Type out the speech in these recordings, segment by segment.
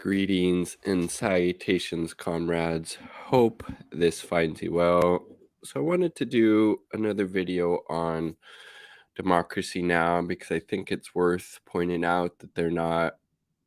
Greetings and salutations, comrades. Hope this finds you well. So, I wanted to do another video on democracy now because I think it's worth pointing out that they're not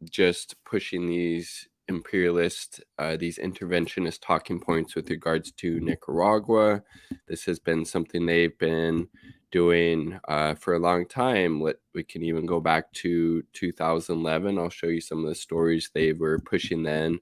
just pushing these imperialist, these interventionist talking points with regards to Nicaragua. This has been something they've been doing for a long time. We can even go back to 2011. I'll show you some of the stories they were pushing then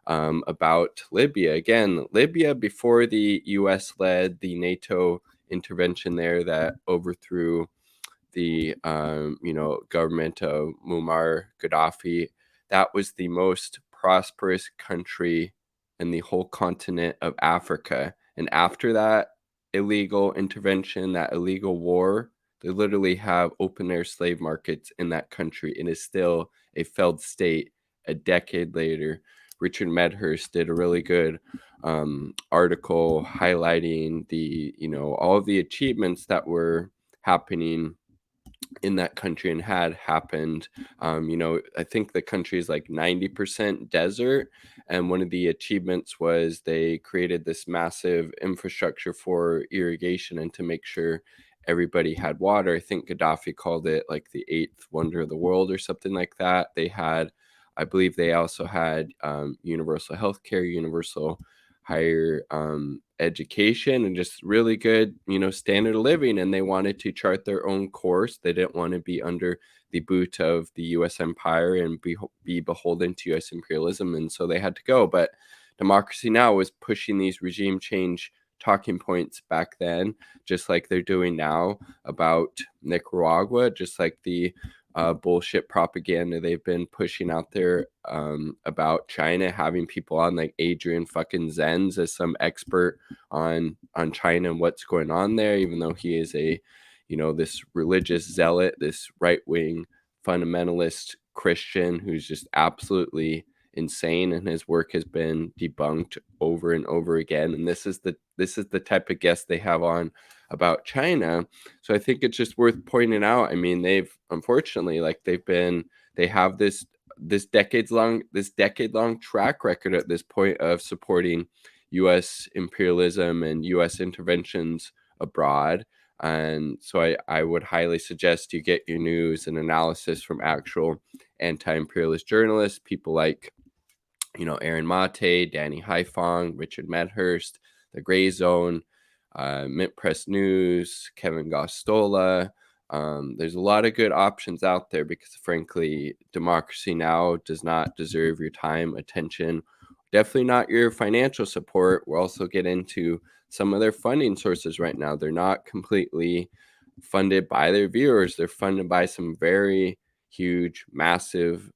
about Libya. Again, Libya before the U.S. led the NATO intervention there that overthrew the government of Muammar Gaddafi. That was the most prosperous country in the whole continent of Africa. And after that illegal intervention, that illegal war, they literally have open air slave markets in that country and is still a failed state a decade later. Richard Medhurst did a really good article highlighting the all of the achievements that were happening in that country and had happened. I think the country is like 90% desert. And one of the achievements was they created this massive infrastructure for irrigation and to make sure everybody had water. I think Gaddafi called it like the eighth wonder of the world or something like that. I believe they also had universal healthcare, universal higher education, and just really good, standard of living. And they wanted to chart their own course. They didn't want to be under the boot of the U.S. empire and be beholden to U.S. imperialism. And so they had to go. But Democracy Now! Was pushing these regime change talking points back then, just like they're doing now about Nicaragua, just like the bullshit propaganda they've been pushing out there about China, having people on like Adrian fucking Zenz as some expert on China and what's going on there, even though he is a this religious zealot, this right wing fundamentalist Christian who's just absolutely insane, and his work has been debunked over and over again. And this is the type of guest they have on about China. So I think it's just worth pointing out. I mean, they've unfortunately, they have this decade long track record at this point of supporting U.S. imperialism and U.S. interventions abroad. And so I would highly suggest you get your news and analysis from actual anti-imperialist journalists, people like Aaron Mate, Danny Haifong, Richard Medhurst, The Gray Zone, Mint Press News, Kevin Gostola. There's a lot of good options out there because, frankly, Democracy Now! Does not deserve your time, attention, definitely not your financial support. We'll also get into some of their funding sources right now. They're not completely funded by their viewers. They're funded by some very huge, massive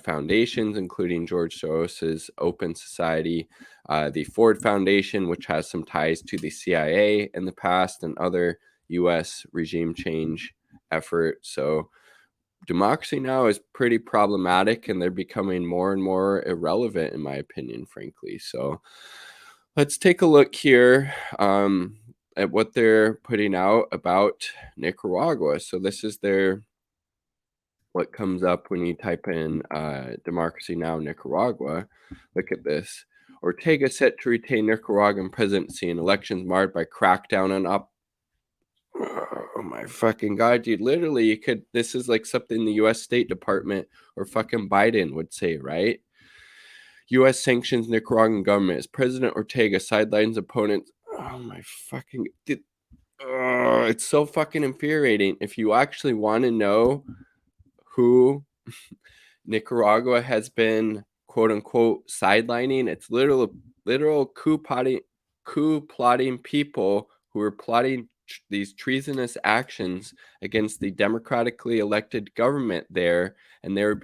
foundations, including George Soros's Open Society, the Ford Foundation, which has some ties to the CIA in the past, and other U.S. regime change efforts. So Democracy Now! Is pretty problematic, and they're becoming more and more irrelevant, in my opinion, frankly. So let's take a look here at what they're putting out about Nicaragua. So this is what comes up when you type in Democracy Now! Nicaragua. Look at this. Ortega set to retain Nicaraguan presidency in elections marred by crackdown on Oh my fucking god, dude. Literally, this is like something the US State Department or fucking Biden would say, right? US sanctions Nicaraguan government as President Ortega sidelines opponents. Oh my fucking dude. It's so fucking infuriating. If you actually want to know who Nicaragua has been quote unquote sidelining, it's literal coup plotting people who are plotting these treasonous actions against the democratically elected government there, and they are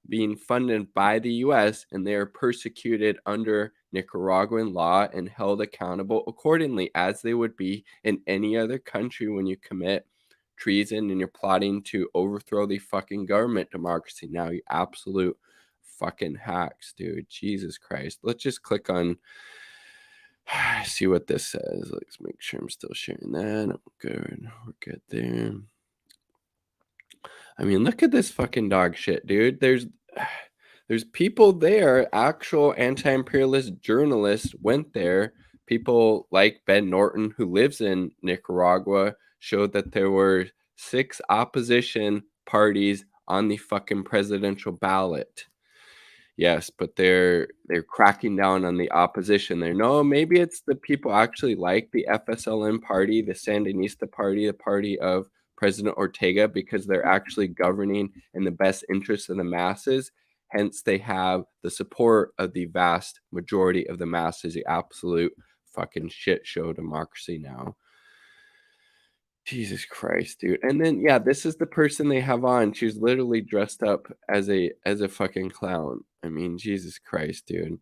being funded by the US, and they are persecuted under Nicaraguan law and held accountable accordingly, as they would be in any other country when you commit treason and you're plotting to overthrow the fucking government. Democracy Now! You absolute fucking hacks, dude. Jesus Christ. Let's just click on see what this says. Let's make sure I'm still sharing that. I'm good. We're good there. I mean, look at this fucking dog shit, dude. There's people there, actual anti-imperialist journalists went there. People like Ben Norton, who lives in Nicaragua, showed that there were 6 opposition parties on the fucking presidential ballot. Yes, but they're cracking down on the opposition there. No, maybe it's the people actually like the FSLN party, the Sandinista party, the party of President Ortega, because they're actually governing in the best interest of the masses. Hence, they have the support of the vast majority of the masses, the absolute fucking shit show democracy now. Jesus Christ, dude. And then yeah, this is the person they have on. She's literally dressed up as a fucking clown. I mean, Jesus Christ, dude.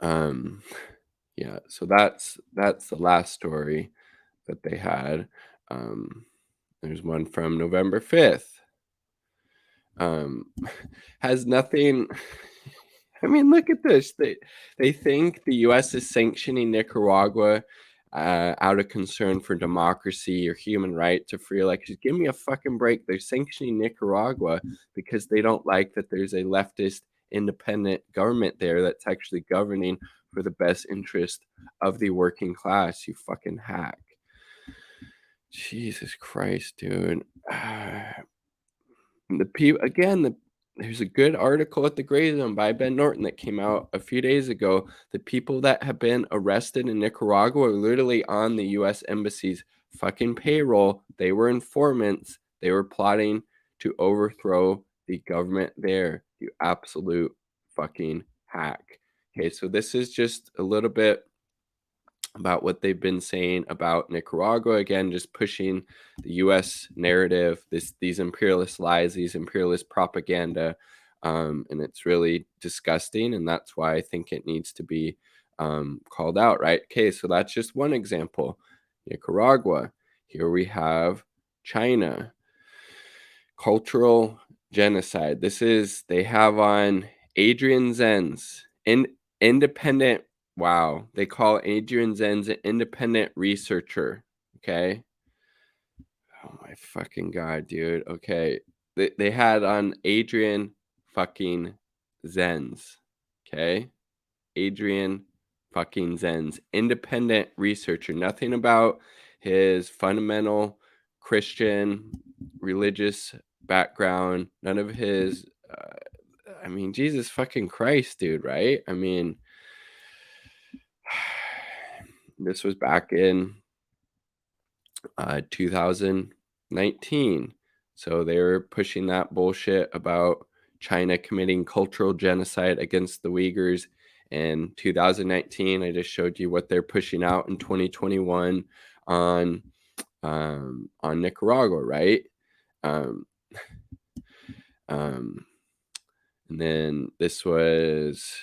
Um yeah, so that's the last story that they had. Um there's one from November 5th. Um has nothing. I mean, look at this. They think the U.S. is sanctioning Nicaragua out of concern for democracy or human right to free elections. Give me a fucking break. They're sanctioning Nicaragua because they don't like that there's a leftist independent government there that's actually governing for the best interest of the working class. You fucking hack. Jesus Christ, dude. The people again, there's a good article at the Gray Zone by Ben Norton that came out a few days ago. The people that have been arrested in Nicaragua are literally on the US embassy's fucking payroll. They were informants. They were plotting to overthrow the government there. You absolute fucking hack. Okay, so this is just a little bit about what they've been saying about Nicaragua. Again, just pushing the U.S. narrative, these imperialist lies, these imperialist propaganda, and it's really disgusting. And that's why I think it needs to be called out. Right? Okay, so that's just one example. Nicaragua. Here we have China. Cultural genocide. This is they have on Adrian Zenz, independent. Wow, they call Adrian Zenz an independent researcher. Okay. Oh my fucking god, dude. Okay, they had on Adrian fucking Zenz. Okay, Adrian fucking Zenz, independent researcher. Nothing about his fundamental Christian religious background. None of his. I mean, Jesus fucking Christ, dude. Right? I mean, this was back in 2019. So they were pushing that bullshit about China committing cultural genocide against the Uyghurs in 2019. I just showed you what they're pushing out in 2021 on Nicaragua, right? Um, um, and then this was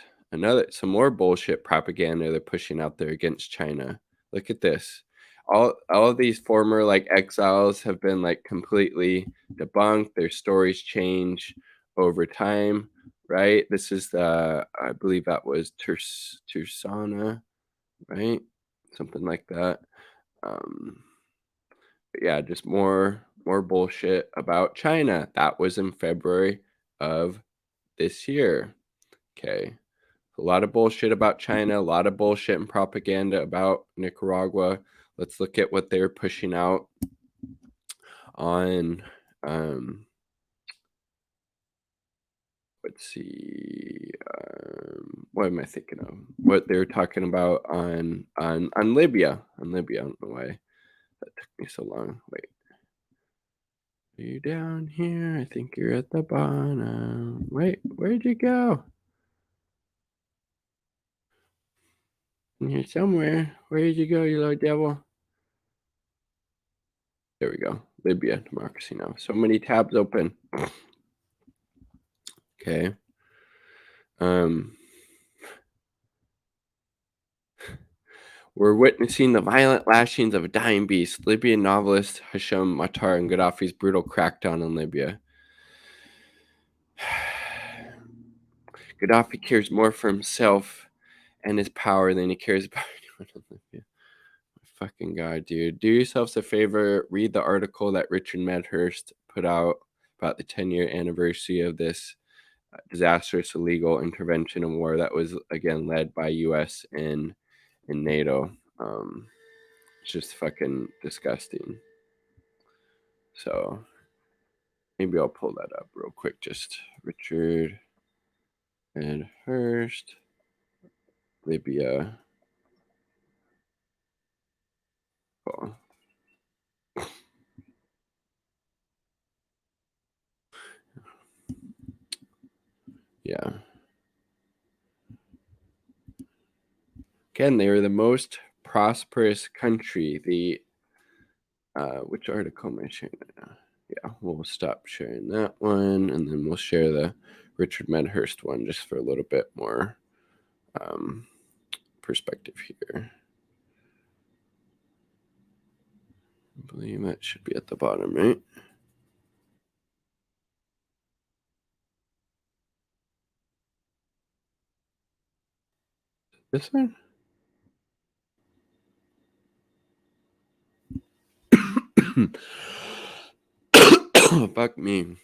some more bullshit propaganda they're pushing out there against China. Look at this. All of these former like exiles have been like completely debunked. Their stories change over time, right? This is the I believe that was Tursana, right? Something like that. But yeah, just more bullshit about China. That was in February of this year. Okay. A lot of bullshit about China, a lot of bullshit and propaganda about Nicaragua. Let's look at what they're pushing out on let's see, what am I thinking of? What they're talking about on Libya. On Libya, I don't know why that took me so long. Wait. Are you down here? I think you're at the bottom. Wait, where'd you go? In here somewhere. Where did you go, you little devil? There we go. Libya, democracy now. So many tabs open. Okay. We're witnessing the violent lashings of a dying beast. Libyan novelist Hashim Matar and Gaddafi's brutal crackdown on Libya. Gaddafi cares more for himself and his power than he cares about anyone in Libya. My fucking god, dude. Do yourselves a favor. Read the article that Richard Medhurst put out about the 10-year anniversary of this disastrous illegal intervention and war that was again led by U.S. and NATO. It's just fucking disgusting. So maybe I'll pull that up real quick. Just Richard and Hurst, Libya. Oh. Yeah. Again, they were the most prosperous country. The which article am I sharing now? Yeah, we'll stop sharing that one, and then we'll share the Richard Medhurst one just for a little bit more perspective here. I believe that should be at the bottom, right? This one? Fuck me.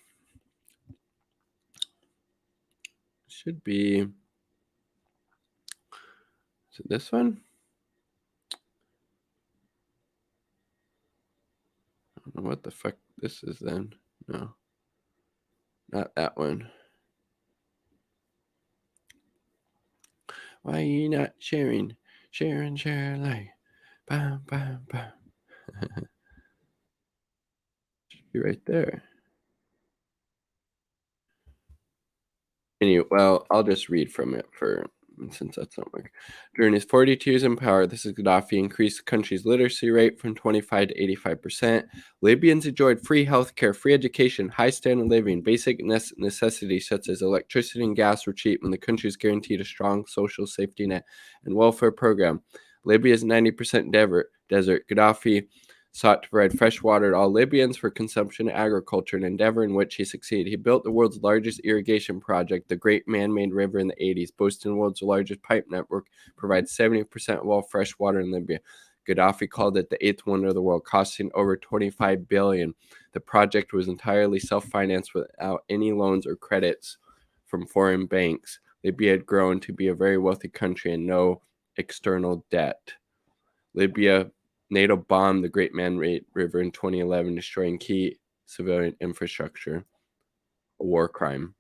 Should be. Is it this one? I don't know what the fuck this is then. No. Not that one. Why are you not sharing? Share and share alike. Bam, bam, bam. Should be right there. Anyway, well, I'll just read from it since that's not working. During his 42 years in power, this is Gaddafi increased the country's literacy rate from 25 to 85%. Libyans enjoyed free healthcare, free education, high standard of living, basic necessities such as electricity and gas were cheap, and the country is guaranteed a strong social safety net and welfare program. Libya is 90% desert. Gaddafi sought to provide fresh water to all Libyans for consumption and agriculture, an endeavor in which he succeeded. He built the world's largest irrigation project, the Great Man-Made River in the 80s, boasting the world's largest pipe network, provides 70% of all fresh water in Libya. Gaddafi called it the eighth wonder of the world, costing over $25 billion. The project was entirely self-financed without any loans or credits from foreign banks. Libya had grown to be a very wealthy country and no external debt. Libya, NATO bombed the Great Man-Made River in 2011, destroying key civilian infrastructure, a war crime.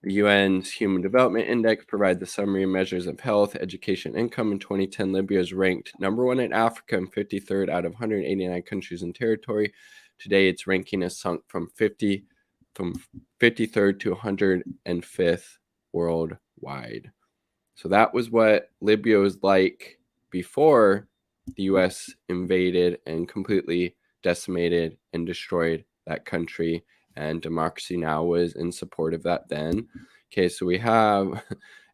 The UN's Human Development Index provides a summary of measures of health, education, and income. In 2010, Libya is ranked number one in Africa and 53rd out of 189 countries and territory. Today, its ranking has sunk from 53rd to 105th worldwide. So that was what Libya was like before the U.S. invaded and completely decimated and destroyed that country. And Democracy Now! Was in support of that then. Okay, so we have,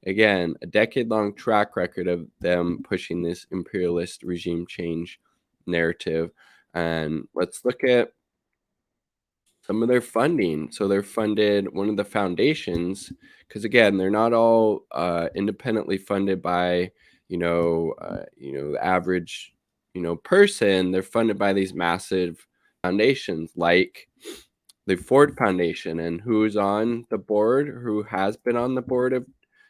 again, a decade-long track record of them pushing this imperialist regime change narrative. And let's look at some of their funding. So they're funded one of the foundations, because again, they're not all independently funded by the average person. They're funded by these massive foundations like the Ford Foundation. And who's on the board? Who has been on the board of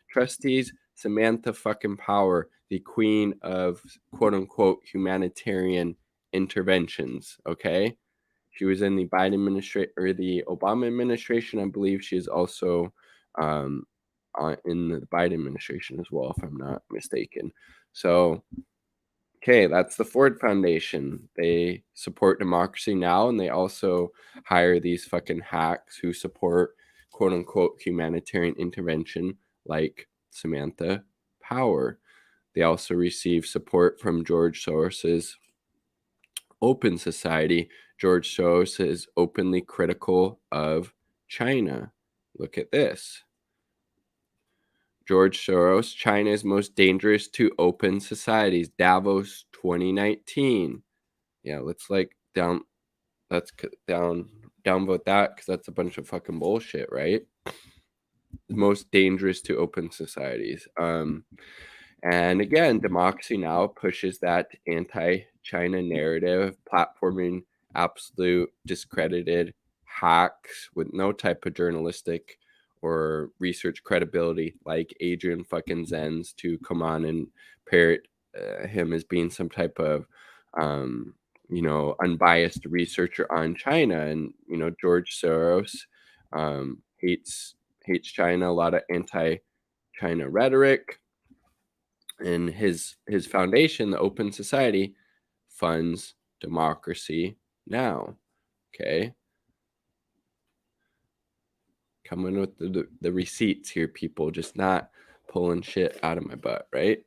trustees? Samantha fucking Power, the queen of quote unquote humanitarian interventions. Okay. She was in the Biden administration or the Obama administration. I believe she is also in the Biden administration as well, if I'm not mistaken. So, okay, that's the Ford Foundation. They support Democracy Now! And they also hire these fucking hacks who support quote unquote humanitarian intervention like Samantha Power. They also receive support from George Soros's Open Society. George Soros is openly critical of China. Look at this. George Soros, China's most dangerous to open societies. Davos 2019. Yeah, let's downvote that because that's a bunch of fucking bullshit, right? Most dangerous to open societies. And again, Democracy Now! Pushes that anti-China narrative, platforming absolute discredited hacks with no type of journalistic or research credibility, like Adrian fucking Zenz, to come on and parrot him as being some type of unbiased researcher on China. And George Soros hates China, a lot of anti-China rhetoric, and his foundation, the Open Society, funds Democracy Now. Okay, coming with the receipts here, people, just not pulling shit out of my butt, right?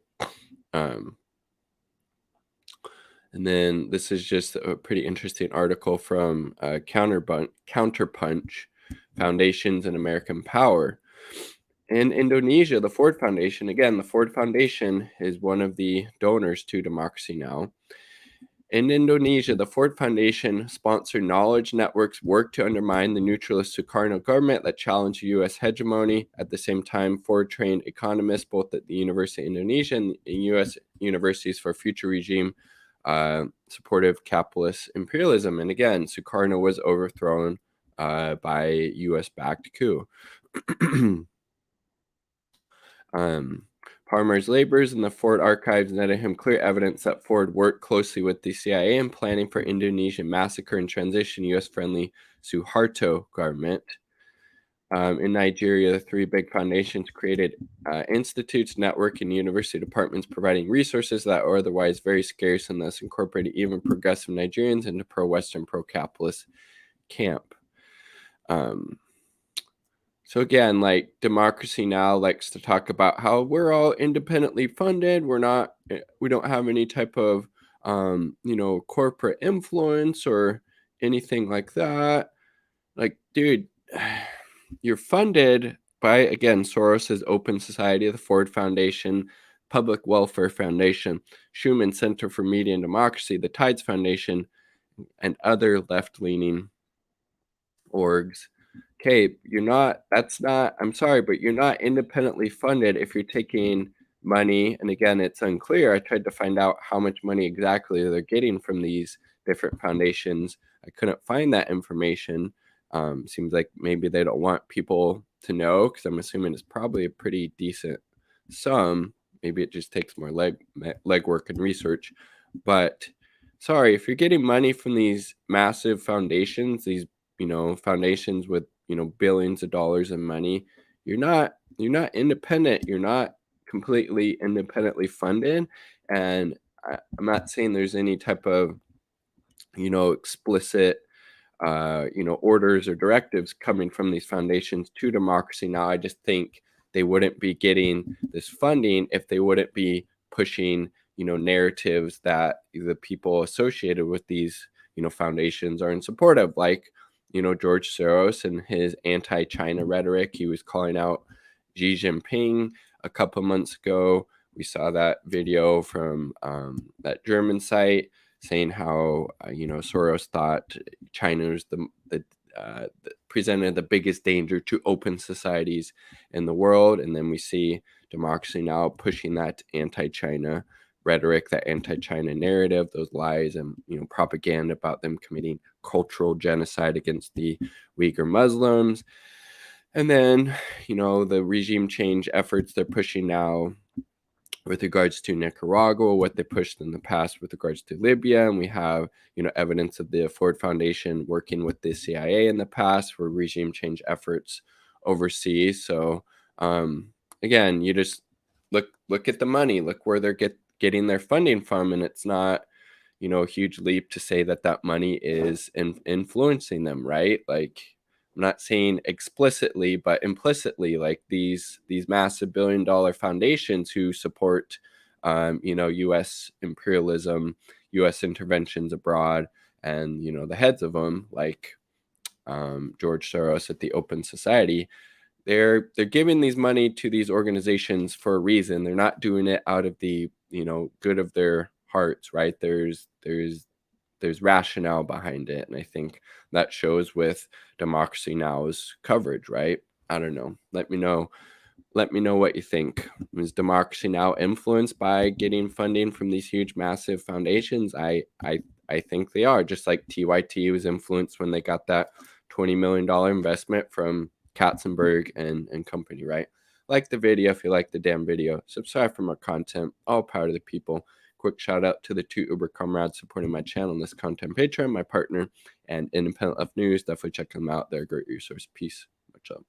And then this is just a pretty interesting article from Counterpunch, Foundations and American Power. In Indonesia, the Ford Foundation, again, the Ford Foundation is one of the donors to Democracy Now. In Indonesia, the Ford Foundation sponsored knowledge networks work to undermine the neutralist Sukarno government that challenged U.S. hegemony. At the same time, Ford trained economists both at the University of Indonesia and U.S. universities for future regime supportive capitalist imperialism. And again, Sukarno was overthrown by U.S.-backed coup. Palmer's labors in the Ford archives netted him clear evidence that Ford worked closely with the CIA in planning for Indonesian massacre and transition U.S.-friendly Suharto government. In Nigeria, the three big foundations created institutes, network, and university departments providing resources that are otherwise very scarce and thus incorporated even progressive Nigerians into pro-Western, pro-capitalist camp. So again, like Democracy Now! Likes to talk about how we're all independently funded. We don't have any type of, corporate influence or anything like that. Like, dude, you're funded by, again, Soros's Open Society, the Ford Foundation, Public Welfare Foundation, Schumann Center for Media and Democracy, the Tides Foundation, and other left-leaning orgs. Okay, I'm sorry, but you're not independently funded if you're taking money. And again, it's unclear. I tried to find out how much money exactly they're getting from these different foundations. I couldn't find that information. Seems like maybe they don't want people to know, because I'm assuming it's probably a pretty decent sum. Maybe it just takes more legwork and research. But sorry, if you're getting money from these massive foundations, these foundations with billions of dollars in money, you're not independent. You're not completely independently funded. And I'm not saying there's any type of explicit orders or directives coming from these foundations to Democracy Now. I just think they wouldn't be getting this funding if they wouldn't be pushing narratives that the people associated with these foundations are in support of, like George Soros and his anti-China rhetoric. He was calling out Xi Jinping a couple months ago. We saw that video from that German site saying how Soros thought China was presented the biggest danger to open societies in the world. And then we see Democracy Now! Pushing that anti-China rhetoric, that anti-China narrative, those lies and propaganda about them committing cultural genocide against the Uyghur Muslims. And then the regime change efforts they're pushing now with regards to Nicaragua, what they pushed in the past with regards to Libya. And we have evidence of the Ford Foundation working with the CIA in the past for regime change efforts overseas. So again, you just look at the money, look where they're getting their funding from, and it's not a huge leap to say that money is influencing them, right? Like, I'm not saying explicitly, but implicitly, like these massive billion-dollar foundations who support U.S. imperialism, U.S. interventions abroad, and the heads of them, like George Soros at the Open Society, they're giving these money to these organizations for a reason. They're not doing it out of the good of their hearts, right? There's rationale behind it, and I think that shows with Democracy Now's coverage, right? I don't know. Let me know what you think. Is Democracy Now! Influenced by getting funding from these huge, massive foundations? I think they are, just like TYT was influenced when they got that $20 million investment from Katzenberg and company, right? Like the video if you like the damn video. Subscribe for more content. All power to the people. Quick shout out to the 2 Uber comrades supporting my channel and this content Patreon, my partner, and Independent Left News. Definitely check them out. They're a great resource. Peace. Much love.